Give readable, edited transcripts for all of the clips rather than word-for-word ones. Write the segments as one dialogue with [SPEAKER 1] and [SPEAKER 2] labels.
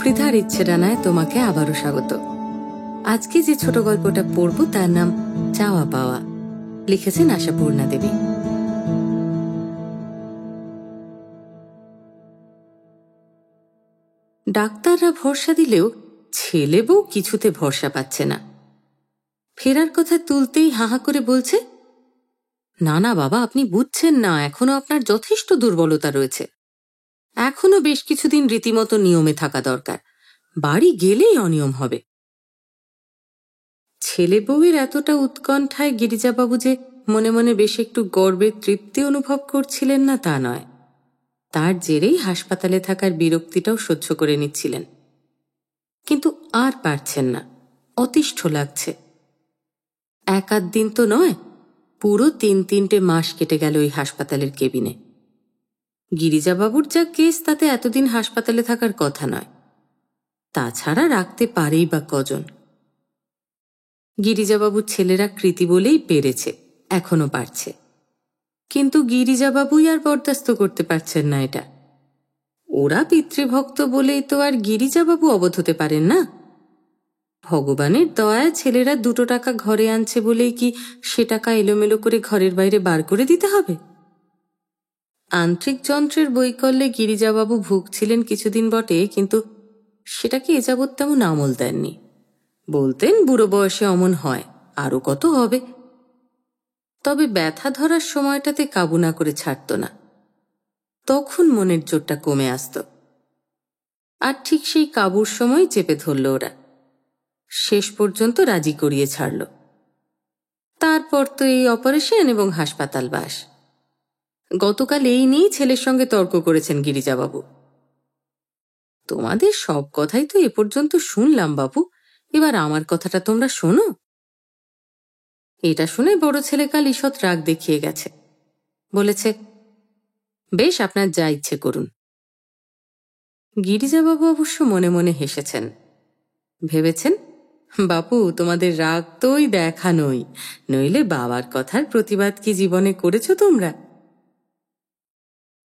[SPEAKER 1] পৃথার ইচ্ছে ডানায় তোমাকে আবারও স্বাগত। আজকে যে ছোট গল্পটা পড়ব তার নাম চাওয়া পাওয়া, লিখেছেন আশাপূর্ণা দেবী। ডাক্তাররা ভরসা দিলেও ছেলে বউ কিছুতে ভরসা পাচ্ছে না। ফেরার কথা তুলতেই হাহা করে বলছে, না না বাবা, আপনি বুঝছেন না, এখনো আপনার যথেষ্ট দুর্বলতা রয়েছে, এখনো বেশ কিছুদিন রীতিমতো নিয়মে থাকা দরকার, বাড়ি গেলেই অনিয়ম হবে। ছেলে বউয়ের এতটা উৎকণ্ঠায় গিরিজাবাবু যে মনে মনে বেশ একটু গর্বের তৃপ্তি অনুভব করছিলেন না তা নয়, তার জেরেই হাসপাতালে থাকার বিরক্তিটাও সহ্য করে নিচ্ছিলেন। কিন্তু আর পারছেন না, অতিষ্ঠ লাগছে। এক আধ দিন তো নয়, পুরো 3-3টে মাস কেটে গেল ওই হাসপাতালের কেবিনে। গিরিজাবাবুর যা কেস তাতে এতদিন হাসপাতালে থাকার কথা নয়, তাছাড়া রাখতে পারেই বা কজন। গিরিজাবাবুর ছেলেরা কৃতি বলেই পেরেছে, এখনো পারছে, কিন্তু গিরিজাবাবুই আর বরদাস্ত করতে পারছেন না এটা। ওরা পিতৃভক্ত বলেই তো আর গিরিজাবাবু অবধ হতে পারেন না। ভগবানের দয়ায় ছেলেরা 2 টাকা ঘরে আনছে বলেই কি সে টাকা এলোমেলো করে ঘরের বাইরে বার করে দিতে হবে? আন্ত্রিক যন্ত্রের বৈকল্যে গিরিজাবাবু ভুগছিলেন কিছুদিন বটে, কিন্তু সেটাকে এ যাবৎ তেমন আমল দেননি। বলতেন বুড়ো বয়সে অমন হয়, আরও কত হবে। তবে ব্যথা ধরার সময়টাতে কাবু না করে ছাড়ত না, তখন মনের জোরটা কমে আসত। আর ঠিক সেই কাবুর সময় চেপে ধরল ওরা, শেষ পর্যন্ত রাজি করিয়ে ছাড়ল। তারপর তো এই অপারেশন এবং হাসপাতাল বাস। গতকাল এই নিয়েই ছেলের সঙ্গে তর্ক করেছেন গিরিজাবাবু। তোমাদের সব কথাই তো এ পর্যন্ত শুনলাম বাবু, এবার আমার কথাটা তোমরা শোনো। এটা শুনে বড় ছেলে কাল ঈষৎ রাগ দেখিয়ে গেছে, বলেছে, বেশ, আপনার যা ইচ্ছে করুন। গিরিজাবাবু অবশ্য মনে মনে হেসেছেন, ভেবেছেন, বাপু তোমাদের রাগ তো ওই দেখানোই, নইলে বাবার কথার প্রতিবাদ কি জীবনে করেছ তোমরা?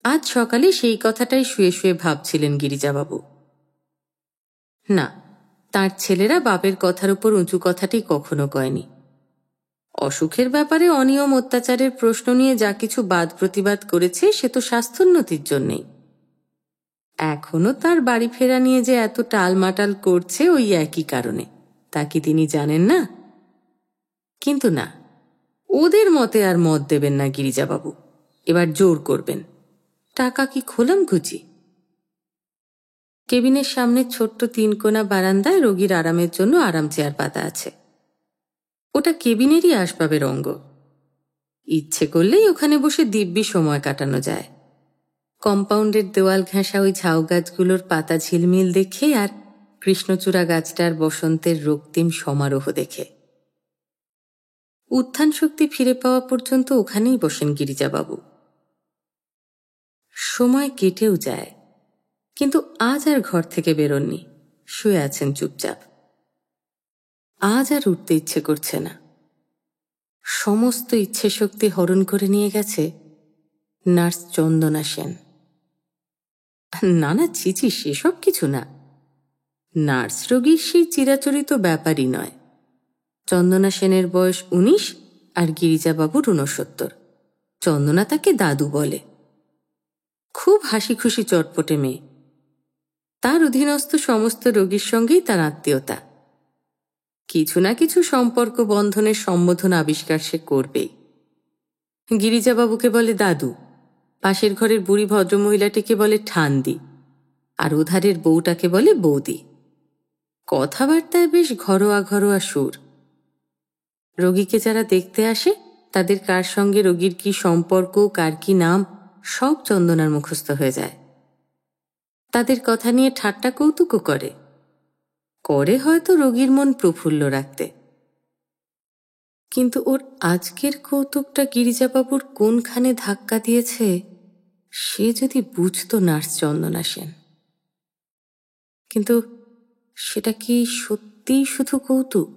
[SPEAKER 1] আজ সকালে সেই কথাটাই শুয়ে শুয়ে ভাবছিলেন গিরিজাবাবু। না, তার ছেলেরা বাপের কথার উপর উঁচু কথাটি কখনো কয়নি। অসুখের ব্যাপারে অনিয়ম অত্যাচারের প্রশ্ন নিয়ে যা কিছু বাদ প্রতিবাদ করেছে সে তো স্বাস্থ্যোন্নতির জন্যেই। এখনো তার বাড়ি ফেরা নিয়ে যে এত টালমাটাল করছে ওই একই কারণে, তা কি তিনি জানেন না? কিন্তু না, ওদের মতে আর মত দেবেন না গিরিজাবাবু, এবার জোর করবেন। টাকা কি খোলাম ঘুচি? কেবিনের সামনে ছোট্ট 3 কোণা বারান্দায় রোগীর আরামের জন্য আরাম চেয়ার পাতা আছে। ওটা কেবিনেরই আসবাবের অঙ্গ। ইচ্ছে করলেই ওখানে বসে দিব্যি সময় কাটানো যায়। কম্পাউন্ডের দেওয়াল ঘেঁষা ওই ঝাউ গাছগুলোর পাতা ঝিলমিল দেখে আর কৃষ্ণচূড়া গাছটার বসন্তের রক্তিম সমারোহ দেখে। উত্থান শক্তি ফিরে পাওয়া পর্যন্ত ওখানেই বসেন গিরিজাবাবু। সময় কেটেও যায়, কিন্তু আজ আর ঘর থেকে বেরোননি, শুয়ে আছেন চুপচাপ। আজ আর উঠতে ইচ্ছে করছে না। সমস্ত ইচ্ছে শক্তি হরণ করে নিয়ে গেছে নার্স চন্দনা সেন। না না, ছিছি, সেসব কিছু না। নার্স রোগীর সেই চিরাচরিত ব্যাপারই নয়। চন্দনা সেনের বয়স 19 আর গিরিজাবাবুর 69। চন্দনা তাকে দাদু বলে। খুব হাসি খুশি চটপটে মেয়ে। তার অধীনস্থ সমস্ত রোগীর সঙ্গেই তার আত্মীয়তা। কিছু না কিছু সম্পর্ক বন্ধনের সম্বোধন আবিষ্কার সে করবেই। গিরিজাবাবুকে বলে দাদু, পাশের ঘরের বুড়ি ভদ্রমহিলাটিকে বলে ঠান্দি, আর ওধারের বউটাকে বলে বৌদি। কথাবার্তায় বেশ ঘরোয়া ঘরোয়া সুর। রোগীকে যারা দেখতে আসে তাদের কার সঙ্গে রোগীর কি সম্পর্ক, কার কি নাম, সব চন্দনার মুখস্থ হয়ে যায়। তাদের কথা নিয়ে ঠাট্টা কৌতুকও করে হয়তো রোগীর মন প্রফুল্ল রাখতে। কিন্তু ওর আজকের কৌতুকটা গিরিজাবাবুর কোনখানে ধাক্কা দিয়েছে সে যদি বুঝতো নার্স চন্দনা সেন। কিন্তু সেটা কি সত্যিই শুধু কৌতুক?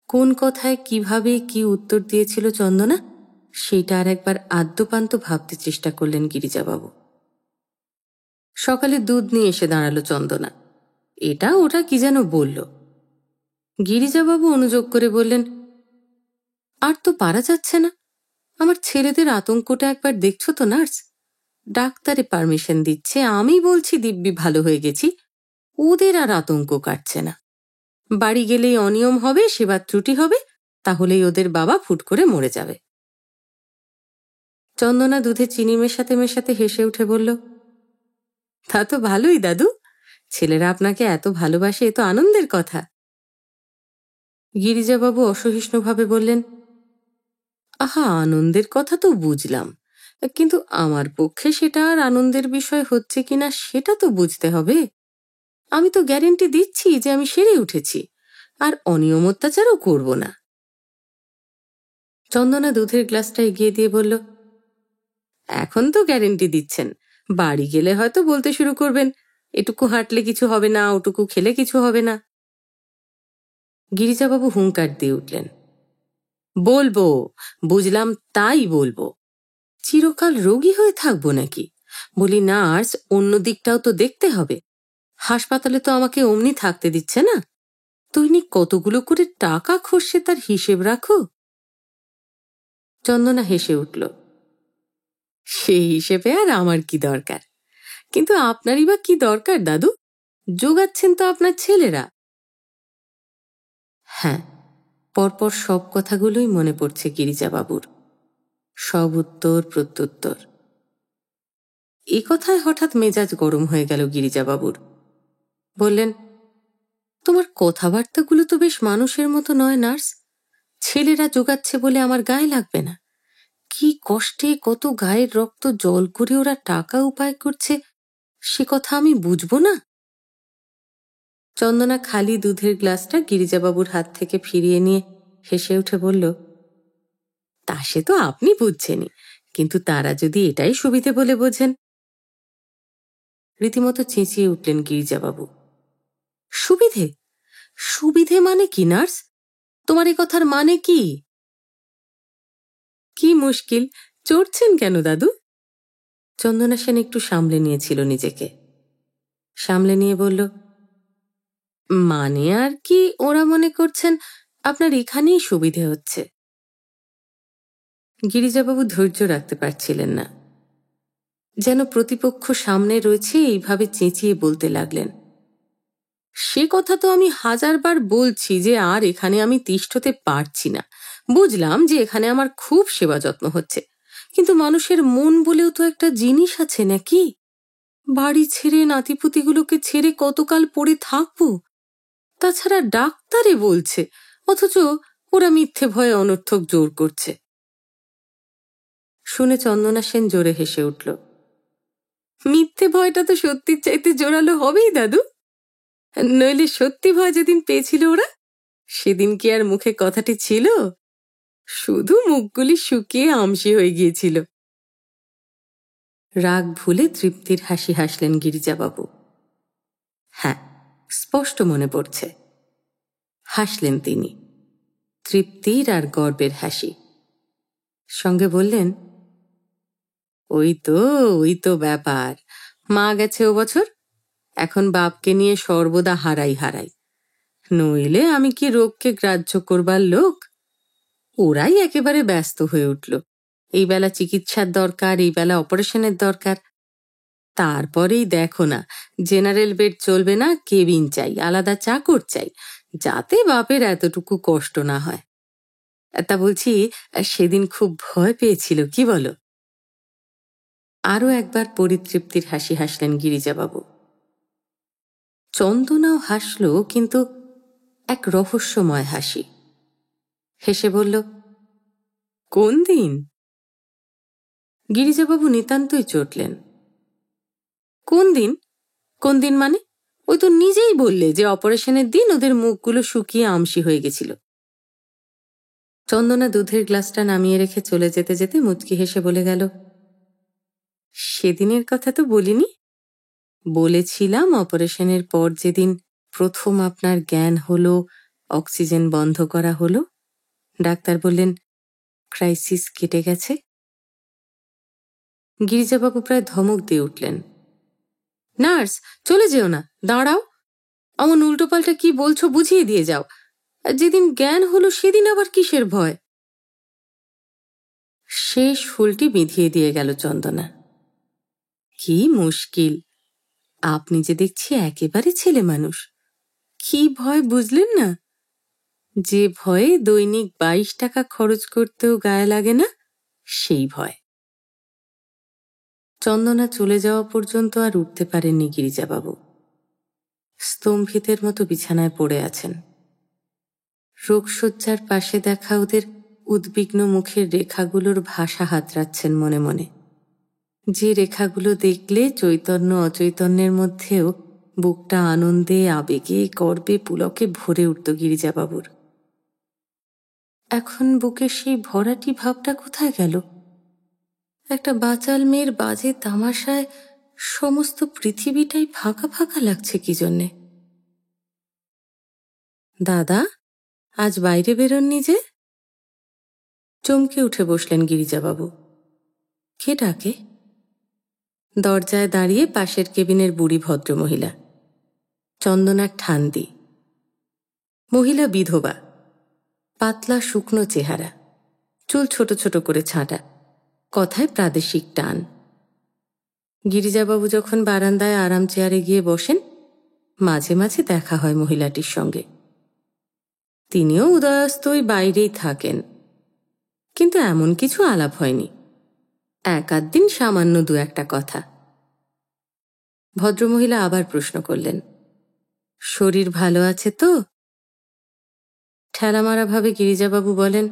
[SPEAKER 1] কোন কথায় কিভাবে কি উত্তর দিয়েছিল চন্দনা, সেইটা আর একবার আদ্যপান্ত ভাবতে চেষ্টা করলেন গিরিজাবাবু। সকালে দুধ নিয়ে এসে দাঁড়ালো চন্দনা। এটা ওটা কি যেন বলল। গিরিজাবাবু অনুযোগ করে বললেন, আর তো পারা যাচ্ছে না। আমার ছেলেদের আতঙ্কটা একবার দেখছো তো নার্স? ডাক্তারে পারমিশন দিচ্ছে, আমি বলছি দিব্যি ভালো হয়ে গেছি, ওদের আর আতঙ্ক কাটছে না। বাড়ি গেলেই অনিয়ম হবে, সেবার ত্রুটি হবে, তাহলেই ওদের বাবা ফুট করে মরে যাবে। চন্দনা দুধে চিনি মেশাতে মেশাতে হেসে উঠে বলল, তা তো ভালোই দাদু, ছেলেরা আপনাকে এত ভালোবাসে, এ তো আনন্দের কথা। গিরিজাবাবু অসহিষ্ণুভাবে বললেন, আহা, আনন্দের কথা তো বুঝলাম, কিন্তু আমার পক্ষে সেটা আর আনন্দের বিষয় হচ্ছে কিনা সেটা তো বুঝতে হবে। আমি তো গ্যারেন্টি দিচ্ছি যে আমি সেরে উঠেছি, আর অনিয়ম অত্যাচারও করব না। চন্দনা দুধের গ্লাসটা এগিয়ে দিয়ে বলল, এখন তো গ্যারেন্টি দিচ্ছেন, বাড়ি গেলে হয়তো বলতে শুরু করবেন, এটুকু হাঁটলে কিছু হবে না, ওটুকু খেলে কিছু হবে না। গিরিজাবাবু হুঙ্কার দিয়ে উঠলেন, বলবো, বুঝলাম তাই বলবো। চিরকাল রোগী হয়ে থাকবো নাকি? বলি নার্স, অন্য দিকটাও তো দেখতে হবে। হাসপাতালে তো আমাকে অমনি থাকতে দিচ্ছে না। দৈনিক কতগুলো করে টাকা খসছে তার হিসেব রাখো। চন্দনা হেসে উঠল, সেই হিসেবে আর আমার কি দরকার? কিন্তু আপনারই বা কি দরকার দাদু? জোগাচ্ছেন তো আপনার ছেলেরা। হ্যাঁ, পরপর সব কথাগুলোই মনে পড়ছে গিরিজাবাবুর, সব উত্তর প্রত্যুত্তর। এ কথায় হঠাৎ মেজাজ গরম হয়ে গেল গিরিজাবাবুর। বললেন, তোমার কথাবার্তাগুলো তো বেশ মানুষের মতো নয় নার্স। ছেলেরা জোগাচ্ছে বলে আমার গায়ে লাগবে না? কি কষ্টে কত গায়ের রক্ত জল করে ওরা টাকা উপায় করছে, সে কথা আমি বুঝবো না? চন্দনা খালি দুধের গ্লাসটা গিরিজাবাবুর হাত থেকে ফিরিয়ে নিয়ে হেসে উঠে বলল, তা সে তো আপনি বুঝছেনই, কিন্তু তারা যদি এটাই সুবিধে বলে বোঝেন। রীতিমতো চেঁচিয়ে উঠলেন গিরিজাবাবু, সুবিধে? সুবিধে মানে কি নার্স? তোমার এ কথার মানে কি? কি মুশকিল, চড়ছেন কেন দাদু? চন্দনা সেন একটু সামলে নিয়েছিল নিজেকে। সামলে নিয়ে বলল, মানে আর কি, ওরা মনে করছেন আপনার এখানেই সুবিধে হচ্ছে। গিরিজাবাবু ধৈর্য রাখতে পারছিলেন না, যেন প্রতিপক্ষ সামনে রয়েছে এইভাবে চেঁচিয়ে বলতে লাগলেন, সে কথা তো আমি হাজারবার বলছি যে আর এখানে আমি তিষ্ঠতে পারছি না। বুঝলাম যে এখানে আমার খুব সেবা যত্ন হচ্ছে, কিন্তু মানুষের মন বলেও তো একটা জিনিস আছে নাকি? বাড়ি ছেড়ে নাতিপুতিগুলোকে ছেড়ে কতকাল পড়ে থাকবো? তাছাড়া ডাক্তারে বলছে, অথচ ওরা মিথ্যে ভয়ে অনর্থক জোর করছে। শুনে চন্দনা সেন জোরে হেসে উঠল, মিথ্যে ভয়টা তো সত্যির চাইতে জোরালো হবেই দাদু। নইলে সত্যি ভয় যেদিন পেয়েছিল ওরা, সেদিন কি আর মুখে কথাটি ছিল? শুধু মুখগুলি শুকিয়ে আমসি হয়ে গিয়েছিল। রাগ ভুলে তৃপ্তির হাসি হাসলেন গিরিজাবাবু। হ্যাঁ, স্পষ্ট মনে পড়ছে। হাসলেন তিনি, তৃপ্তির আর গর্বের হাসি। সঙ্গে বললেন, ওই তো ব্যাপার। মা গেছে ও বছর, এখন বাপকে নিয়ে সর্বদা হারাই। নইলে আমি কি রোগকে গ্রাহ্য করবার লোক? ওরাই একেবারে ব্যস্ত হয়ে উঠল। এই বেলা চিকিৎসার দরকার, এই বেলা অপারেশনের দরকার। তারপরেই দেখো না, জেনারেল বেড চলবে না, কেবিন চাই, আলাদা চাকর চাই, যাতে বাপের এতটুকু কষ্ট না হয়। তা বলছি, সেদিন খুব ভয় পেয়েছিল কি বলো? আরও একবার পরিতৃপ্তির হাসি হাসলেন গিরিজাবাবু। চন্দনাও হাসল, কিন্তু এক রহস্যময় হাসি। হেসে বলল, কোন দিন? গিরিজাবাবু নিতান্তই চটলেন। কোন দিন? কোন দিন মানে? ওই তো নিজেই বললে যে অপারেশনের দিন ওদের মুখগুলো শুকিয়ে আমসি হয়ে গেছিল। চন্দনা দুধের গ্লাসটা নামিয়ে রেখে চলে যেতে যেতে মুচকি হেসে বলে গেল, সেদিনের কথা তো বলিনি। বলেছিলাম অপারেশনের পর যেদিন প্রথম আপনার জ্ঞান হলো, অক্সিজেন বন্ধ করা হলো, ডাক্তার বললেন ক্রাইসিস কেটে গেছে। গিরিজাবাবু প্রায় ধমক দিয়ে উঠলেন, নার্স, চলে যেও না, দাঁড়াও। অমন উল্টোপাল্টা কি বলছো বুঝিয়ে দিয়ে যাও। যেদিন জ্ঞান হলো সেদিন আবার কিসের ভয়? শেষ ফুলটি বিঁধিয়ে দিয়ে গেল চন্দনা। কি মুশকিল, আপনি যে দেখছি একেবারে ছেলে মানুষ। কি ভয় বুঝলেন না? যে ভয়ে দৈনিক 22 টাকা খরচ করতেও গায়ে লাগে না, সেই ভয়। চন্দনা চলে যাওয়া পর্যন্ত আর উঠতে পারেননি গিরিজাবাবু। স্তম্ভিতের মতো বিছানায় পড়ে আছেন। রোগশয্যার পাশে দেখা ওদের উদ্বিগ্ন মুখের রেখাগুলোর ভাষা হাতড়াচ্ছেন মনে মনে, যে রেখাগুলো দেখলে চৈতন্য অচৈতন্যের মধ্যেও বুকটা আনন্দে, আবেগে, গর্বে, পুলকে ভরে উঠত গিরিজাবাবুর। এখন বুকের সেই ভরাটি ভাবটা কোথায় গেল? একটা বাচাল মেয়ের বাজে তামাশায় সমস্ত পৃথিবীটাই ফাঁকা ফাঁকা লাগছে কি জন্যে? দাদা, আজ বাইরে বেরোননি যে? চমকে উঠে বসলেন গিরিজাবাবু। কে ডাকে? দরজায় দাঁড়িয়ে পাশের কেবিনের বুড়ি ভদ্রমহিলা, চন্দনার ঠান্দি। মহিলা বিধবা, পাতলা শুকনো চেহারা, চুল ছোট ছোট করে ছাঁটা, কথায় প্রাদেশিক টান। গিরিজাবাবু যখন বারান্দায় আরাম চেয়ারে গিয়ে বসেন, মাঝে মাঝে দেখা হয় মহিলাটির সঙ্গে। তিনিও উদয়াস্তই বাইরেই থাকেন, কিন্তু এমন কিছু আলাপ হয়নি। এক আধ দিন সামান্য দু একটা কথা। ভদ্রমহিলা আবার প্রশ্ন করলেন, শরীর ভালো আছে তো? ঠেলামারা ভাবে গিরিজাবাবু বলেন,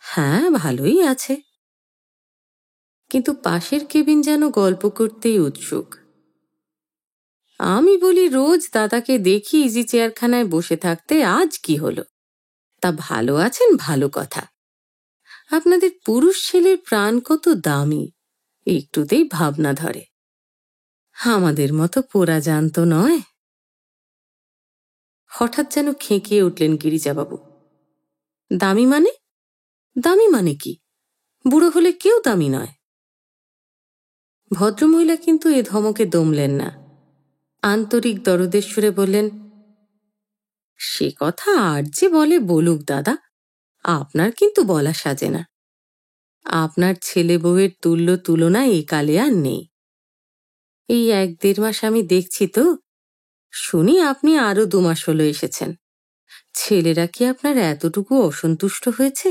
[SPEAKER 1] হ্যাঁ, ভালোই আছে। কিন্তু পাশের কেবিন যেন গল্প করতেই উৎসুক। আমি বলি, রোজ দাদাকে দেখি ইজি চেয়ারখানায় বসে থাকতে, আজ কি হলো? তা ভালো আছেন ভালো কথা, আপনাদের পুরুষ ছেলের প্রাণ কত দামি, একটুতেই ভাবনা ধরে। আমাদের মতো পোড়া জান্ত নয়। হঠাৎ যেন খেঁকিয়ে উঠলেন গিরিজাবাবু। দামি মানে? দামি মানে কি? বুড়ো হলে কেউ দামি নয়। ভদ্রমহিলা কিন্তু এ ধমকে দমলেন না। আন্তরিক দরদের সুরে বললেন, সে কথা আর যে বলে বলুক দাদা, আপনার কিন্তু বলা সাজে না। আপনার ছেলে বউয়ের তুল্য তুলনা এই কালে আর নেই। এই 1-1.5 মাস আমি দেখছি তো, শুনি আপনি আরো 2 মাস হলো এসেছেন। ছেলেরা কি আপনার এতটুকু অসন্তুষ্ট হয়েছে?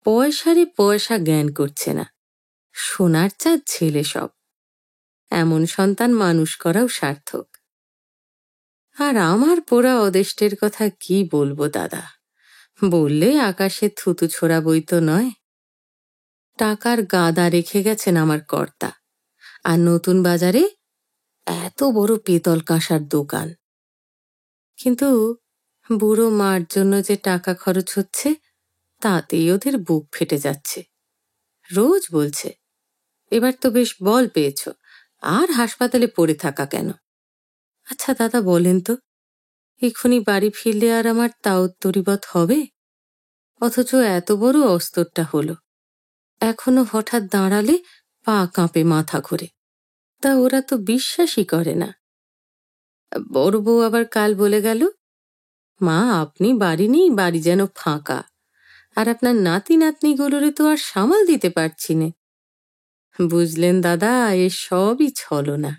[SPEAKER 1] পয়সারে পয়সা জ্ঞান করছে না, সোনার চাঁদ ছেলে সব। এমন সন্তান মানুষ করাও সার্থক। আর আমার পোড়া অদেষ্টের কথা কি বলবো দাদা, বললে আকাশে থুতু ছোড়া বই তো নয়। টাকার গাদা রেখে গেছেন আমার কর্তা, আর নতুন বাজারে এত বড় পেতল কাঁসার দোকান। কিন্তু বুড়ো মার জন্য যে টাকা খরচ হচ্ছে, তাতেই ওদের বুক ফেটে যাচ্ছে। রোজ বলছে, এবার তো বেশ বল পেয়েছ, আর হাসপাতালে পড়ে থাকা কেন? আচ্ছা দাদা বলেন তো, এক্ষুনি বাড়ি ফিরলে আর আমার তাওত্তরিবত হবে? অথচ এত বড় অস্তরটা হলো, এখনো হঠাৎ দাঁড়ালে পা কাঁপে, মাথা ঘোরে। তা ওরা তো বিশ্বাসই করে না। বড় বউ আবার কাল বলে গেল, মা আপনি বাড়ি নেই, বাড়ি যেন ফাঁকা, আর আপনার নাতি নাতনিগুলোরে তো আর সামাল দিতে পারছি নে। বুঝলেন দাদা, এ সবই ছলনা।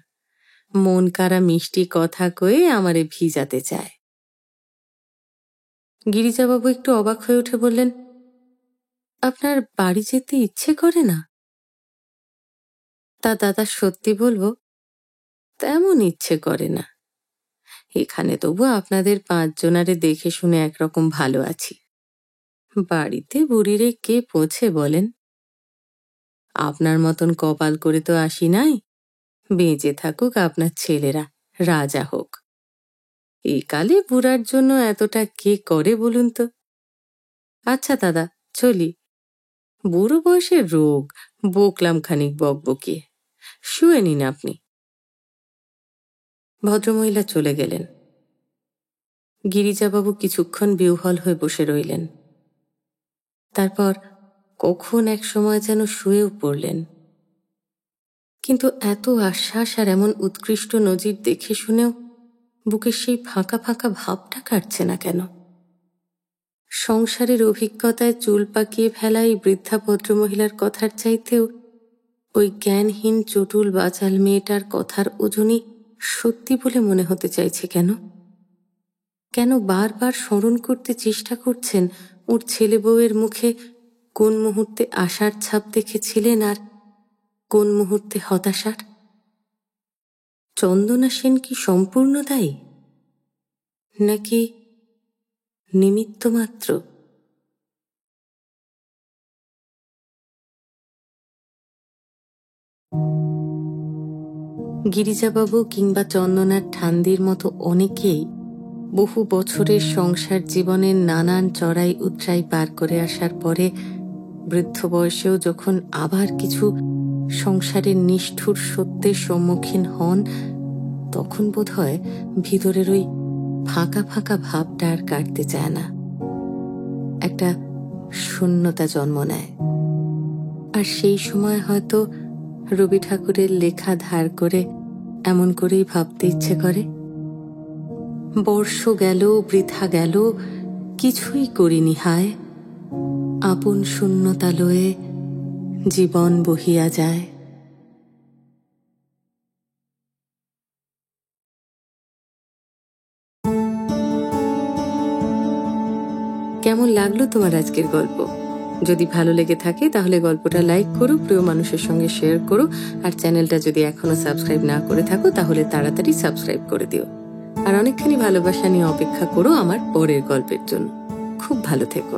[SPEAKER 1] মন কারা মিষ্টি কথা কয়ে আমারে ভিজাতে চায়। গিরিজাবাবু একটু অবাক হয়ে উঠে বললেন, আপনার বাড়ি যেতে ইচ্ছে করে না? তা দাদা সত্যি বলবো, তেমন ইচ্ছে করে না। এখানে তবু আপনাদের 5 জনারে দেখে শুনে একরকম ভালো আছি। বাড়িতে বুড়িরে কে পোছে বলেন? আপনার মতন কপাল করে তো আসি নাই। বেঁচে থাকুক আপনার ছেলেরা, রাজা হোক। এই কালে বুড়ার জন্য এতটা কে করে বলুন তো? আচ্ছা দাদা, চলি। বুড়ো বয়সের রোগ, বকলাম খানিক বকবকিয়ে। শুয়ে নিন আপনি। ভদ্রমহিলা চলে গেলেন। গিরিজাবাবু কিছুক্ষণ বিহ্বল হয়ে বসে রইলেন। তারপর কখন এক সময় যেন শুয়েও পড়লেন। কিন্তু এত আশ্বাস আর এমন উৎকৃষ্ট নজির দেখে শুনেও বুকের সেই ফাঁকা ফাঁকা ভাবটা কাটছে না কেন? সংসারের অভিজ্ঞতায় চুল পাকিয়ে ফেলা এই বৃদ্ধা ভদ্রমহিলার কথার চাইতেও ওই জ্ঞানহীন চটুল বাচাল মেয়েটার কথার ওজনই সত্যি বলে মনে হতে চাইছে কেন? কেন বারবার স্মরণ করতে চেষ্টা করছেন ওর ছেলে বউয়ের মুখে কোন মুহূর্তে আশার ছাপ দেখেছিলেন আর কোন মুহূর্তে হতাশার? চন্দনা সেন কি সম্পূর্ণ দায়ী, নাকি নিমিত্ত মাত্র? গিরিজাবাবু কিংবা চন্দনার ঠান্দির মতো অনেকেই বহু বছরের সংসার জীবনের নানান চড়াই উতরাই পার করে আসার পরে বৃদ্ধ বয়সেও যখন আবার কিছু সংসারের নিষ্ঠুর সত্যের সম্মুখীন হন, তখন বোধহয় ভিতরের ওই ফাঁকা ফাঁকা ভাবটা আর কাটতে চায় না। একটা শূন্যতা জন্ম নেয়। আর সেই সময় হয়তো রবি ঠাকুরের লেখা ধার করে এমন করেই ভাবতে ইচ্ছে করে, বর্ষ গেল বৃথা গেল, কিছুই করিনি হায়, আপন শূন্যতা লয়ে জীবন বহিয়া যায়। কেমন লাগলো তোমার আজকের গল্প? যদি ভালো লেগে থাকে তাহলে গল্পটা লাইক করো, প্রিয় মানুষের সঙ্গে শেয়ার করো, আর চ্যানেলটা যদি এখনো সাবস্ক্রাইব না করে থাকো তাহলে তাড়াতাড়ি সাবস্ক্রাইব করে দিও। আর অনেকখানি ভালোবাসা নিয়ে অপেক্ষা করো আমার পরের গল্পের জন্য। খুব ভালো থেকো।